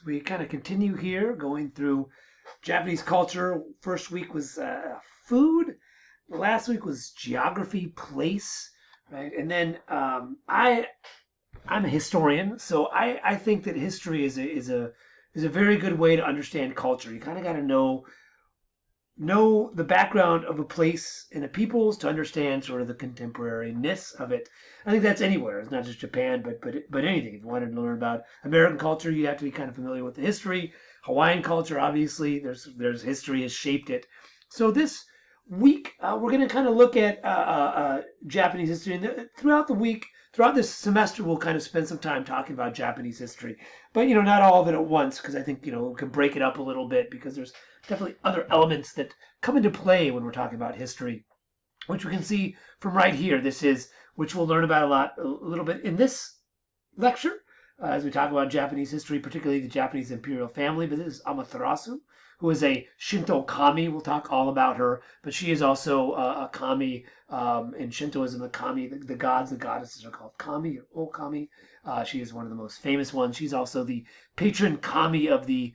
We kind of continue here going through Japanese culture. First week was food. Last week was geography, place, right? And then I'm a historian, so I think that history is a very good way to understand culture. You kind of got to know the background of a place and a people's to understand sort of the contemporariness of it. I think that's anywhere. It's not just Japan, but anything. If you wanted to learn about American culture, you'd have to be kind of familiar with the history. Hawaiian culture, obviously, there's history has shaped it. So this week, we're going to kind of look at Japanese history, and throughout the week. Throughout this semester, we'll kind of spend some time talking about Japanese history, but not all of it at once, because I think we can break it up a little bit because there's definitely other elements that come into play when we're talking about history, which we can see from right here. Which we'll learn about a little bit in this lecture as we talk about Japanese history, particularly the Japanese imperial family. But this is Amaterasu, who is a Shinto kami. We'll talk all about her, but she is also a kami. In Shintoism, the kami, the gods, the goddesses are called kami or okami. She is one of the most famous ones. She's also the patron kami of the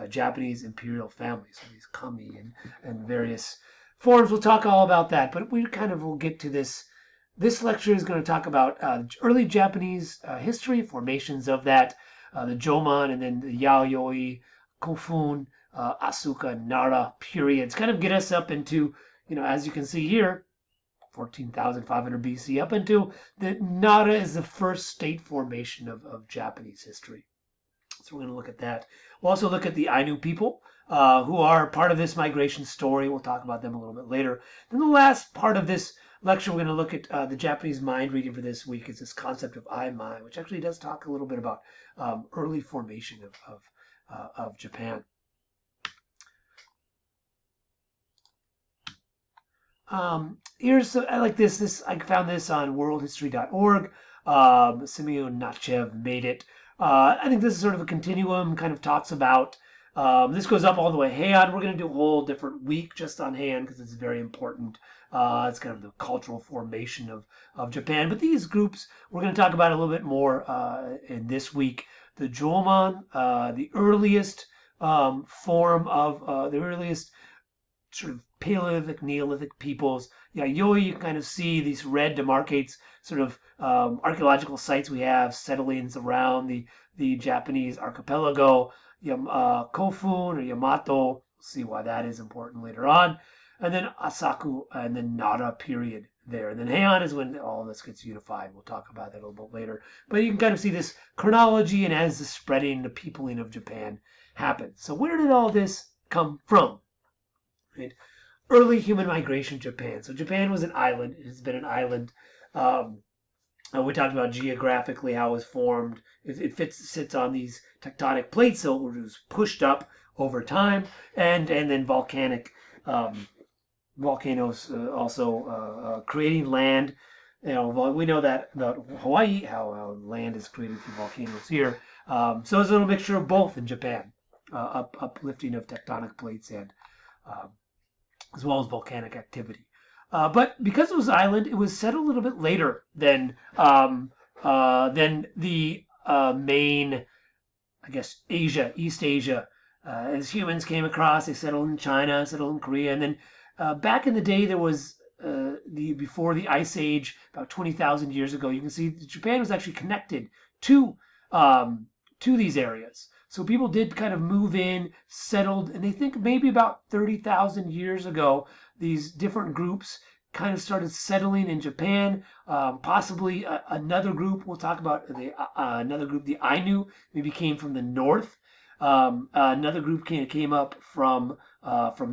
Japanese imperial family. So these kami and various forms. We'll talk all about that, but we kind of will get to this. This lecture is going to talk about early Japanese history, formations of that, the Jomon, and then the Yayoi, Kofun, Asuka, Nara periods. Kind of get us up into, as you can see here, 14,500 BC, up until the Nara is the first state formation of Japanese history. So we're going to look at that. We'll also look at the Ainu people, who are part of this migration story. We'll talk about them a little bit later. Then the last part of this lecture, we're going to look at the Japanese mind reading for this week. Is this concept of Ai-mai, which actually does talk a little bit about early formation of Japan. I like this. I found this on worldhistory.org. Simeon Nachev made it. I think this is sort of a continuum, kind of talks about, this goes up all the way Heian. We're going to do a whole different week just on Heian because it's very important. It's kind of the cultural formation of Japan. But these groups, we're going to talk about a little bit more in this week. The Jomon, the earliest form of, the earliest sort of Paleolithic, Neolithic peoples. Yayoi, you kind of see these red demarcates sort of archaeological sites we have, settlings around the Japanese archipelago. Kofun or Yamato, we'll see why that is important later on. And then Asaku and then Nara period there. And then Heian is when all this gets unified. We'll talk about that a little bit later. But you can kind of see this chronology and as the spreading, the peopling of Japan happened. So where did all this come from? Right? Early human migration to Japan. So Japan was an island. It has been an island. We talked about geographically how it was formed. It sits on these tectonic plates, so it was pushed up over time, and then volcanic volcanoes also creating land. We know that about Hawaii, how land is created through volcanoes here. So it's a little mixture of both in Japan, uplifting of tectonic plates and as well as volcanic activity. But because it was an island, it was settled a little bit later than the main, I guess, Asia, East Asia. As humans came across, they settled in China, settled in Korea, and then back in the day, there was before the Ice Age, about 20,000 years ago. You can see Japan was actually connected to these areas. So people did kind of move in, settled, and they think maybe about 30,000 years ago, these different groups kind of started settling in Japan. Possibly another group, we'll talk about another group, the Ainu, maybe came from the north. Another group came up from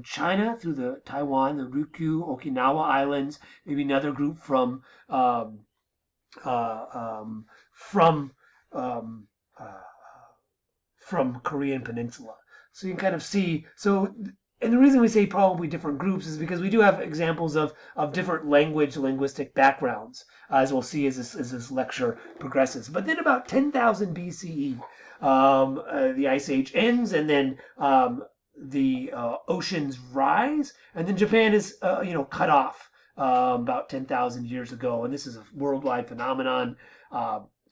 China through the Taiwan, the Ryukyu, Okinawa Islands. Maybe another group from Korean Peninsula. So you can kind of see. And the reason we say probably different groups is because we do have examples of different linguistic backgrounds, as we'll see as this lecture progresses. But then about 10,000 BCE, the Ice Age ends, and then the oceans rise, and then Japan is cut off about 10,000 years ago. And this is a worldwide phenomenon.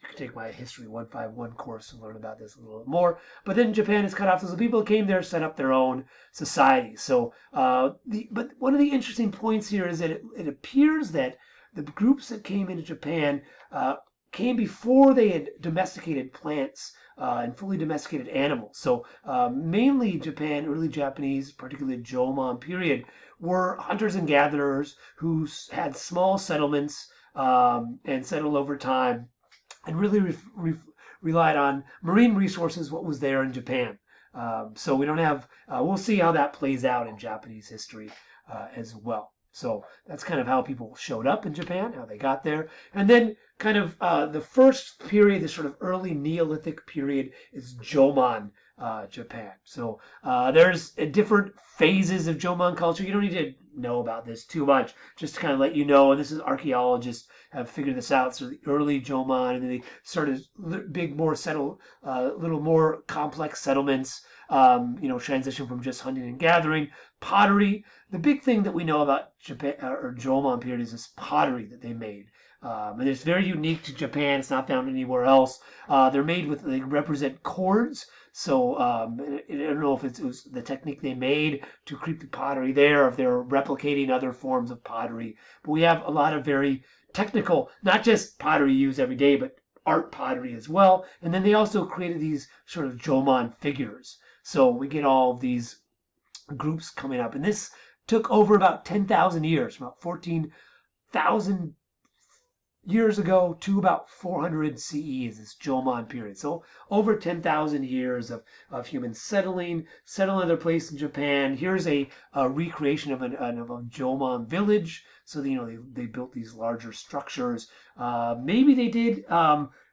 you can take my History 151 course and learn about this a little bit more. But then Japan is cut off. So the people that came there set up their own society. So, but one of the interesting points here is that it appears that the groups that came into Japan came before they had domesticated plants and fully domesticated animals. So mainly Japan, early Japanese, particularly Jomon period, were hunters and gatherers who had small settlements and settled over time and really relied on marine resources, what was there in Japan. So we don't have, we'll see how that plays out in Japanese history as well. So that's kind of how people showed up in Japan, how they got there. And then kind of the first period, the sort of early Neolithic period, is Jomon Japan. So there's different phases of Jomon culture. You don't need to know about this too much, just to kind of let you know. And this is archaeologists have figured this out. So the early Jomon, and then they started big, more settled, little more complex settlements. Transition from just hunting and gathering. Pottery. The big thing that we know about Japan or Jomon period is this pottery that they made. And it's very unique to Japan. It's not found anywhere else. They're made with, they represent cords. So I don't know if it was the technique they made to create the pottery there, if they're replicating other forms of pottery. But we have a lot of very technical, not just pottery used every day, but art pottery as well. And then they also created these sort of Jomon figures. So we get all of these groups coming up. And this took over about 10,000 years, about 14,000 years ago to about 400 CE is this Jomon period. So over 10,000 years of humans settling their place in Japan. Here's a recreation of a Jomon village. So they built these larger structures. Maybe they did.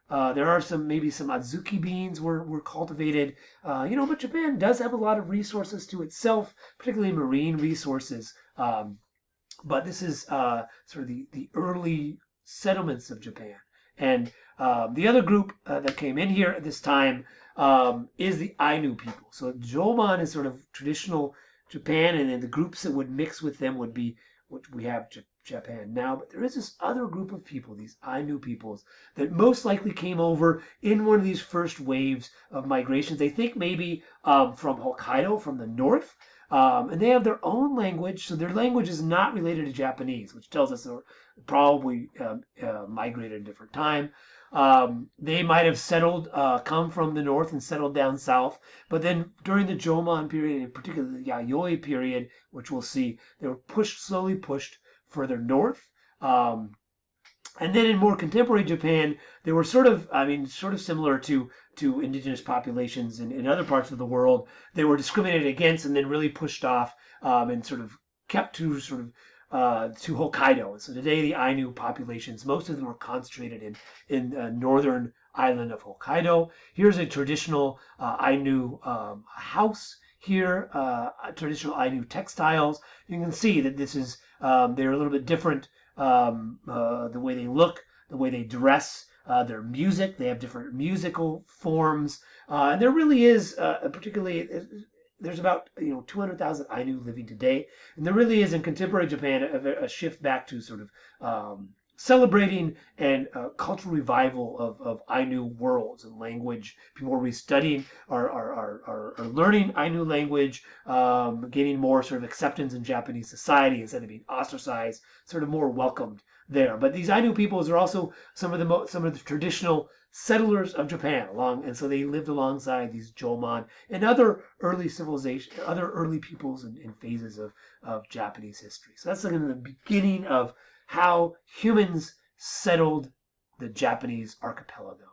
There are maybe some Azuki beans were cultivated. But Japan does have a lot of resources to itself, particularly marine resources. But this is sort of the early settlements of Japan. And the other group that came in here at this time is the Ainu people. So Jomon is sort of traditional Japan, and then the groups that would mix with them would be what we have Japan now. But there is this other group of people, these Ainu peoples, that most likely came over in one of these first waves of migrations. They think maybe from Hokkaido, from the north. And they have their own language, so their language is not related to Japanese, which tells us they're probably migrated at a different time. They might have settled, come from the north and settled down south, but then during the Jomon period, in particular the Yayoi period, which we'll see, they were slowly pushed further north. And then in more contemporary Japan, they were sort of similar to indigenous populations in other parts of the world. They were discriminated against and then really pushed off and sort of kept to to Hokkaido. And so today the Ainu populations, most of them are concentrated in the northern island of Hokkaido. Here's a traditional Ainu house here, traditional Ainu textiles. You can see that this is, they're a little bit different. The way they look, the way they dress, their music. They have different musical forms, and there really is, particularly, there's about 200,000 Ainu living today, and there really is in contemporary Japan a shift back to sort of celebrating and cultural revival of Ainu worlds and language. People are restudying, are learning Ainu language, gaining more sort of acceptance in Japanese society instead of being ostracized, sort of more welcomed there. But these Ainu peoples are also some of the traditional settlers of Japan and so they lived alongside these Jomon and other early civilization, other early peoples and phases of Japanese history. So that's like in the beginning of how humans settled the Japanese archipelago.